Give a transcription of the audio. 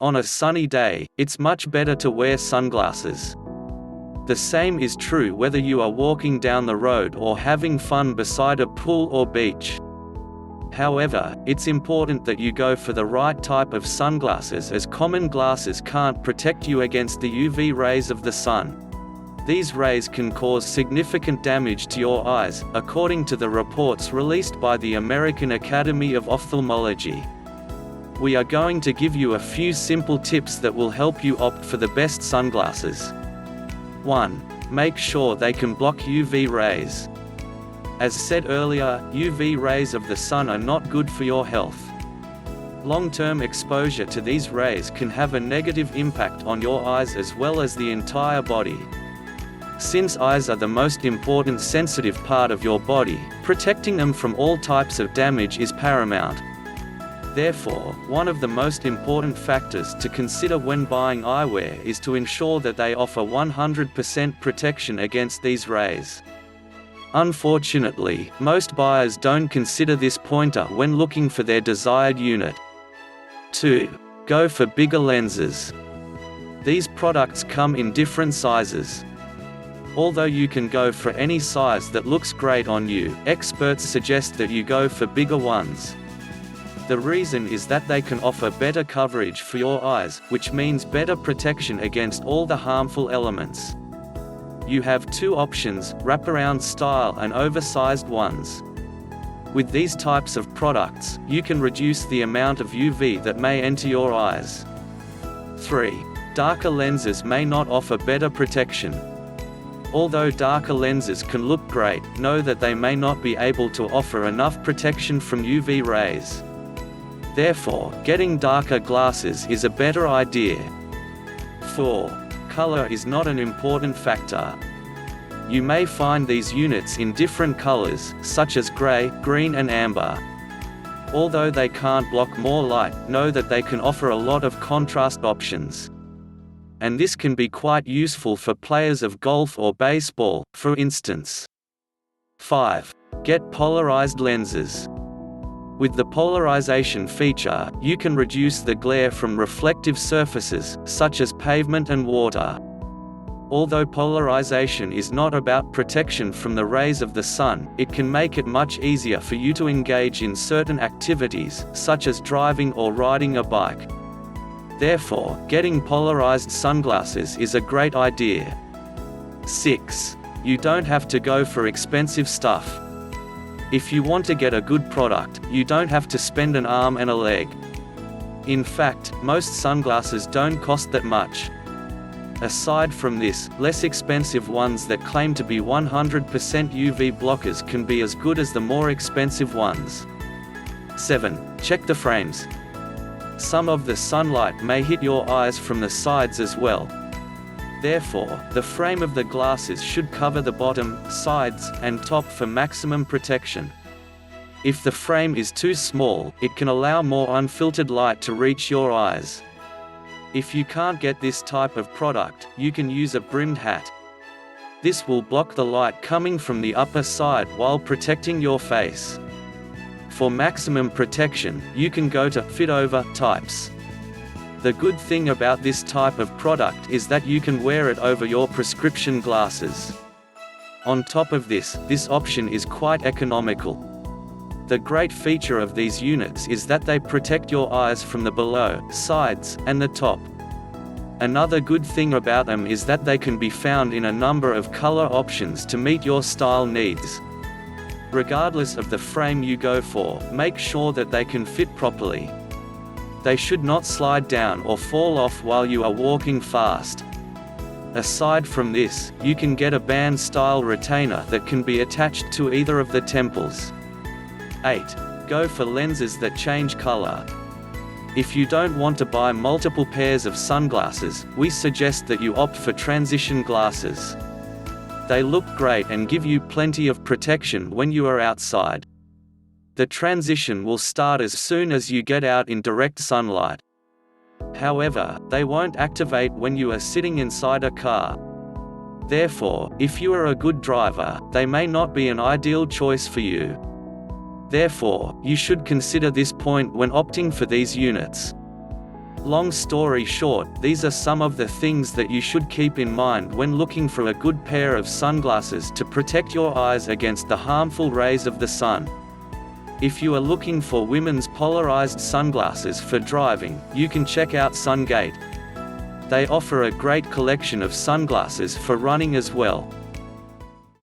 On a sunny day, it's much better to wear sunglasses. The same is true whether you are walking down the road or having fun beside a pool or beach. However, it's important that you go for the right type of sunglasses, as common glasses can't protect you against the UV rays of the sun. These rays can cause significant damage to your eyes, according to the reports released by the American Academy of Ophthalmology. We are going to give you a few simple tips that will help you opt for the best sunglasses. 1. Make sure they can block UV rays. As said earlier, UV rays of the sun are not good for your health. Long-term exposure to these rays can have a negative impact on your eyes as well as the entire body. Since eyes are the most important sensitive part of your body, protecting them from all types of damage is paramount. Therefore, one of the most important factors to consider when buying eyewear is to ensure that they offer 100% protection against these rays. Unfortunately, most buyers don't consider this pointer when looking for their desired unit. 2. Go for bigger lenses. These products come in different sizes. Although you can go for any size that looks great on you, experts suggest that you go for bigger ones. The reason is that they can offer better coverage for your eyes, which means better protection against all the harmful elements. You have two options, wraparound style and oversized ones. With these types of products, you can reduce the amount of UV that may enter your eyes. 3. Darker lenses may not offer better protection. Although darker lenses can look great, know that they may not be able to offer enough protection from UV rays. Therefore, getting darker glasses is a better idea. 4. Color is not an important factor. You may find these units in different colors, such as gray, green and amber. Although they can't block more light, know that they can offer a lot of contrast options. And this can be quite useful for players of golf or baseball, for instance. 5. Get polarized lenses. With the polarization feature, you can reduce the glare from reflective surfaces, such as pavement and water. Although polarization is not about protection from the rays of the sun, it can make it much easier for you to engage in certain activities, such as driving or riding a bike. Therefore, getting polarized sunglasses is a great idea. 6. You don't have to go for expensive stuff. If you want to get a good product, you don't have to spend an arm and a leg. In fact, most sunglasses don't cost that much. Aside from this, less expensive ones that claim to be 100% UV blockers can be as good as the more expensive ones. 7. Check the frames. Some of the sunlight may hit your eyes from the sides as well. Therefore, the frame of the glasses should cover the bottom, sides, and top for maximum protection. If the frame is too small, it can allow more unfiltered light to reach your eyes. If you can't get this type of product, you can use a brimmed hat. This will block the light coming from the upper side while protecting your face. For maximum protection, you can go to fit-over types. The good thing about this type of product is that you can wear it over your prescription glasses. On top of this, this option is quite economical. The great feature of these units is that they protect your eyes from the below, sides, and the top. Another good thing about them is that they can be found in a number of color options to meet your style needs. Regardless of the frame you go for, make sure that they can fit properly. They should not slide down or fall off while you are walking fast. Aside from this, you can get a band-style retainer that can be attached to either of the temples. 8. Go for lenses that change color. If you don't want to buy multiple pairs of sunglasses, we suggest that you opt for transition glasses. They look great and give you plenty of protection when you are outside. The transition will start as soon as you get out in direct sunlight. However, they won't activate when you are sitting inside a car. Therefore, if you are a good driver, they may not be an ideal choice for you. Therefore, you should consider this point when opting for these units. Long story short, these are some of the things that you should keep in mind when looking for a good pair of sunglasses to protect your eyes against the harmful rays of the sun. If you are looking for women's polarized sunglasses for driving, you can check out Sungate. They offer a great collection of sunglasses for running as well.